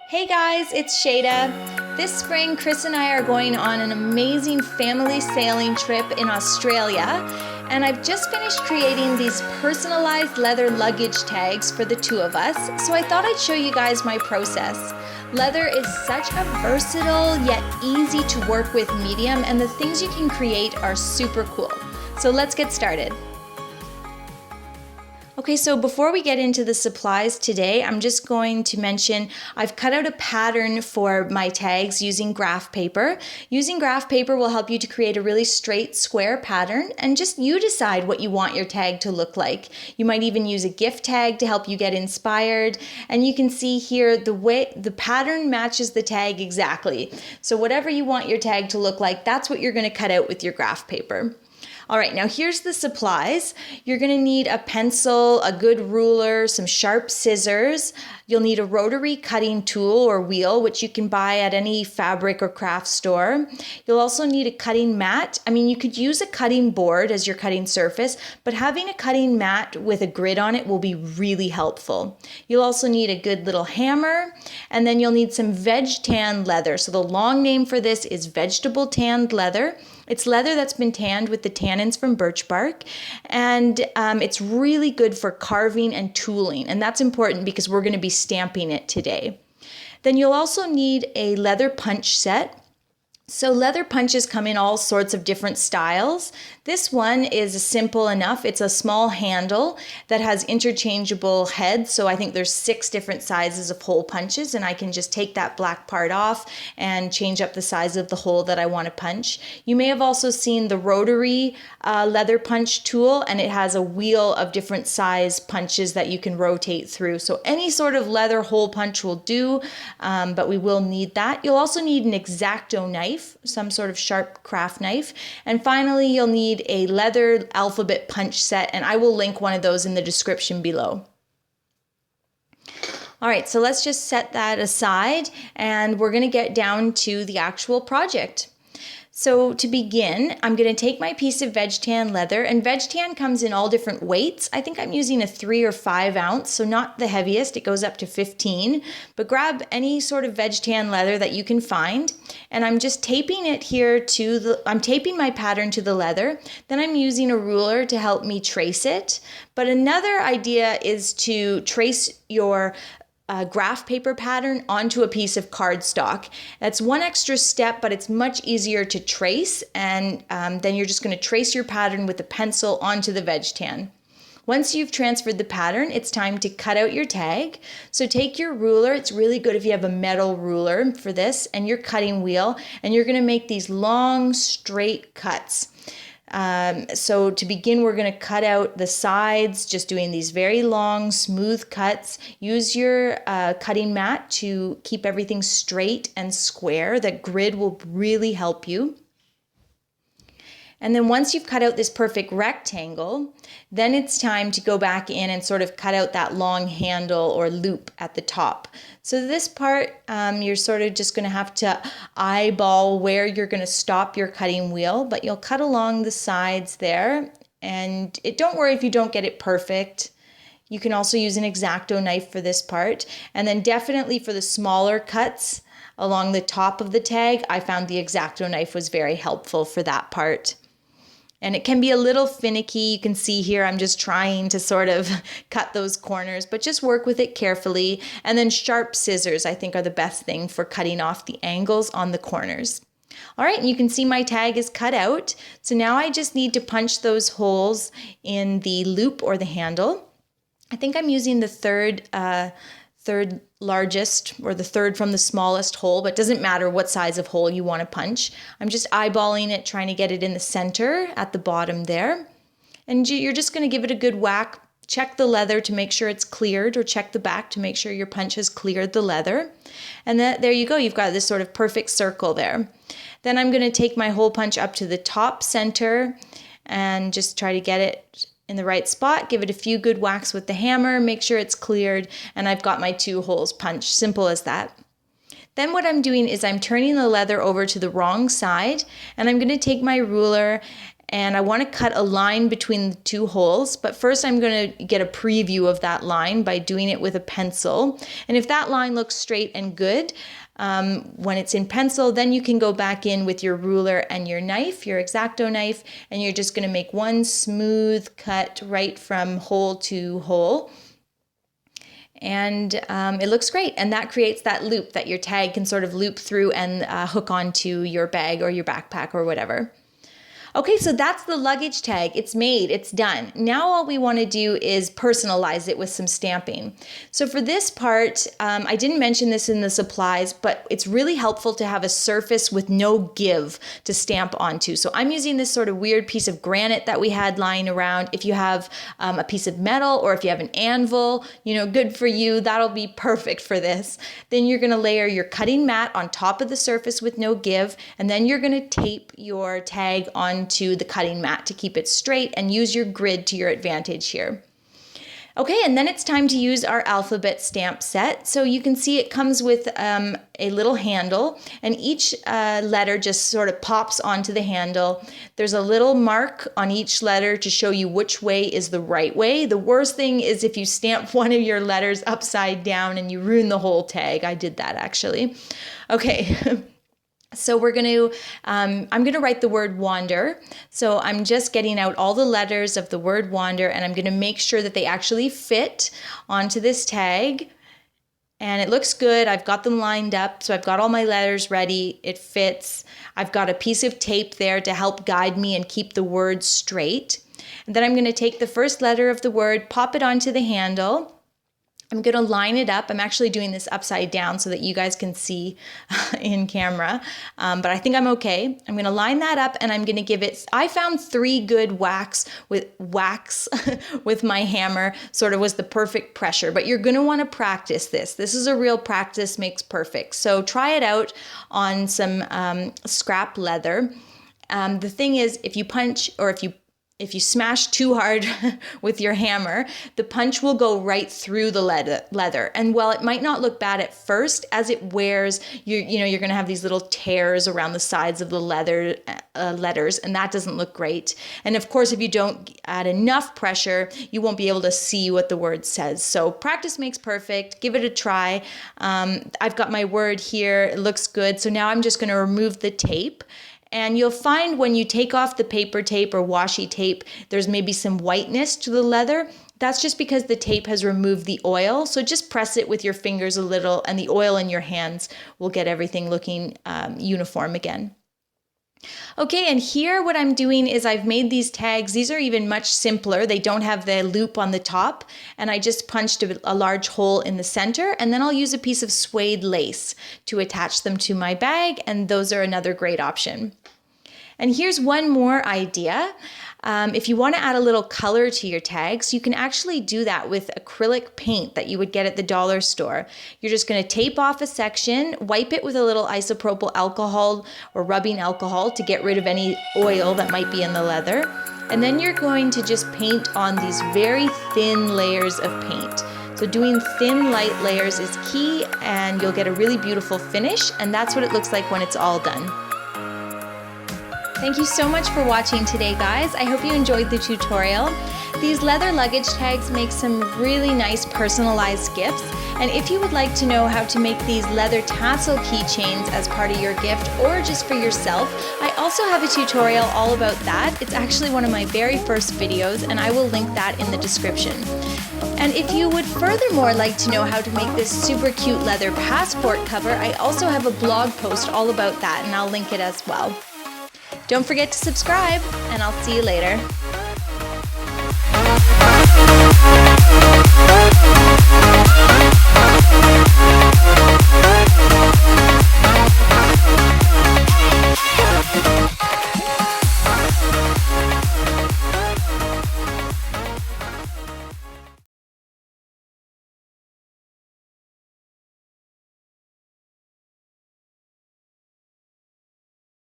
Hey guys, it's Shayda. This spring, Chris and I are going on an amazing family sailing trip in Australia, and I've just finished creating these personalized leather luggage tags for the two of us, so I thought I'd show you guys my process. Leather is such a versatile yet easy to work with medium, and the things you can create are super cool. So let's get started. Okay, so before we get into the supplies today, I'm just going to mention I've cut out a pattern for my tags using graph paper. Using graph paper will help you to create a really straight square pattern, and just you decide what you want your tag to look like. You might even use a gift tag to help you get inspired, and you can see here the way the pattern matches the tag exactly. So whatever you want your tag to look like, that's what you're going to cut out with your graph paper. All right, now here's the supplies. You're gonna need a pencil, a good ruler, some sharp scissors. You'll need a rotary cutting tool or wheel, which you can buy at any fabric or craft store. You'll also need a cutting mat. You could use a cutting board as your cutting surface, but having a cutting mat with a grid on it will be really helpful. You'll also need a good little hammer, and then you'll need some veg tanned leather. So the long name for this is vegetable tanned leather. It's leather that's been tanned with the tannins from birch bark, and it's really good for carving and tooling, and that's important because we're going to be stamping it today. Then you'll also need a leather punch set. So leather punches come in all sorts of different styles. This one is simple enough. It's a small handle that has interchangeable heads. So I think there's 6 different sizes of hole punches, and I can just take that black part off and change up the size of the hole that I want to punch. You may have also seen the rotary leather punch tool, and it has a wheel of different size punches that you can rotate through. So any sort of leather hole punch will do, but we will need that. You'll also need an X-Acto knife, some sort of sharp craft knife. And finally, you'll need a leather alphabet punch set, and I will link one of those in the description below. All right, so let's just set that aside, and we're going to get down to the actual project. So to begin, I'm going to take my piece of veg tan leather, and veg tan comes in all different weights. I think I'm using a 3 or 5 ounce, so not the heaviest. It goes up to 15, but grab any sort of veg tan leather that you can find, and I'm just taping it here I'm taping my pattern to the leather. Then I'm using a ruler to help me trace it. But another idea is to trace your graph paper pattern onto a piece of cardstock. That's one extra step, but it's much easier to trace, and then you're just going to trace your pattern with a pencil onto the veg tan. Once you've transferred the pattern, it's time to cut out your tag. So take your ruler. It's really good if you have a metal ruler for this, and your cutting wheel, and you're going to make these long straight cuts. So to begin, we're going to cut out the sides, just doing these very long, smooth cuts. Use your cutting mat to keep everything straight and square. The grid will really help you. And then once you've cut out this perfect rectangle, then it's time to go back in and sort of cut out that long handle or loop at the top. So this part, you're sort of just going to have to eyeball where you're going to stop your cutting wheel, but you'll cut along the sides there. And don't worry if you don't get it perfect. You can also use an X-Acto knife for this part. And then definitely for the smaller cuts along the top of the tag, I found the X-Acto knife was very helpful for that part. And it can be a little finicky. You can see here I'm just trying to sort of cut those corners, but just work with it carefully. And then sharp scissors, I think, are the best thing for cutting off the angles on the corners. All right, and you can see my tag is cut out. So now I just need to punch those holes in the loop or the handle. I think I'm using the third largest, or the third from the smallest hole, but it doesn't matter what size of hole you want to punch. I'm just eyeballing it, trying to get it in the center at the bottom there. And you're just going to give it a good whack. Check the leather to make sure it's cleared, or check the back to make sure your punch has cleared the leather. And there you go. You've got this sort of perfect circle there. Then I'm going to take my hole punch up to the top center and just try to get it in the right spot. Give it a few good whacks with the hammer, make sure it's cleared, and I've got my 2 holes punched. Simple as that. Then what I'm doing is I'm turning the leather over to the wrong side, and I'm going to take my ruler and I want to cut a line between the two holes, but first I'm going to get a preview of that line by doing it with a pencil. And if that line looks straight and good, when it's in pencil, then you can go back in with your ruler and your knife, your X-Acto knife, and you're just going to make one smooth cut right from hole to hole. And it looks great, and that creates that loop that your tag can sort of loop through and hook onto your bag or your backpack or whatever. Okay, so that's the luggage tag. It's made, it's done. Now all we want to do is personalize it with some stamping. So for this part, I didn't mention this in the supplies, but it's really helpful to have a surface with no give to stamp onto. So I'm using this sort of weird piece of granite that we had lying around. If you have a piece of metal or if you have an anvil, good for you. That'll be perfect for this. Then you're going to layer your cutting mat on top of the surface with no give, and then you're going to tape your tag onto the cutting mat to keep it straight and use your grid to your advantage here. Okay, and then it's time to use our alphabet stamp set. So you can see it comes with a little handle, and each letter just sort of pops onto the handle. There's a little mark on each letter to show you which way is the right way. The worst thing is if you stamp one of your letters upside down and you ruin the whole tag. I did that actually. Okay. So I'm going to write the word wander. So I'm just getting out all the letters of the word wander, and I'm going to make sure that they actually fit onto this tag. And it looks good. I've got them lined up. So I've got all my letters ready. It fits. I've got a piece of tape there to help guide me and keep the word straight. And then I'm going to take the first letter of the word, pop it onto the handle. I'm going to line it up. I'm actually doing this upside down so that you guys can see in camera, but I think I'm okay. I'm going to line that up, and I'm going to give it, I found 3 good whacks with my hammer, sort of was the perfect pressure, but you're going to want to practice this. This is a real practice makes perfect. So try it out on some scrap leather. The thing is, if you punch or if you smash too hard with your hammer, the punch will go right through the leather. And while it might not look bad at first, as it wears, you're going to have these little tears around the sides of the letters, and that doesn't look great. And of course, if you don't add enough pressure, you won't be able to see what the word says. So practice makes perfect. Give it a try. I've got my word here. It looks good. So now I'm just going to remove the tape. And you'll find when you take off the paper tape or washi tape, there's maybe some whiteness to the leather. That's just because the tape has removed the oil. So just press it with your fingers a little, and the oil in your hands will get everything looking uniform again. Okay, and here what I'm doing is I've made these tags. These are even much simpler. They don't have the loop on the top, and I just punched a large hole in the center, and then I'll use a piece of suede lace to attach them to my bag, and those are another great option. And here's one more idea. If you want to add a little color to your tags, you can actually do that with acrylic paint that you would get at the dollar store. You're just going to tape off a section, wipe it with a little isopropyl alcohol or rubbing alcohol to get rid of any oil that might be in the leather. And then you're going to just paint on these very thin layers of paint. So doing thin, light layers is key, and you'll get a really beautiful finish, and that's what it looks like when it's all done. Thank you so much for watching today, guys. I hope you enjoyed the tutorial. These leather luggage tags make some really nice personalized gifts. And if you would like to know how to make these leather tassel keychains as part of your gift or just for yourself, I also have a tutorial all about that. It's actually one of my very first videos, and I will link that in the description. And if you would furthermore like to know how to make this super cute leather passport cover, I also have a blog post all about that, and I'll link it as well. Don't forget to subscribe, and I'll see you later.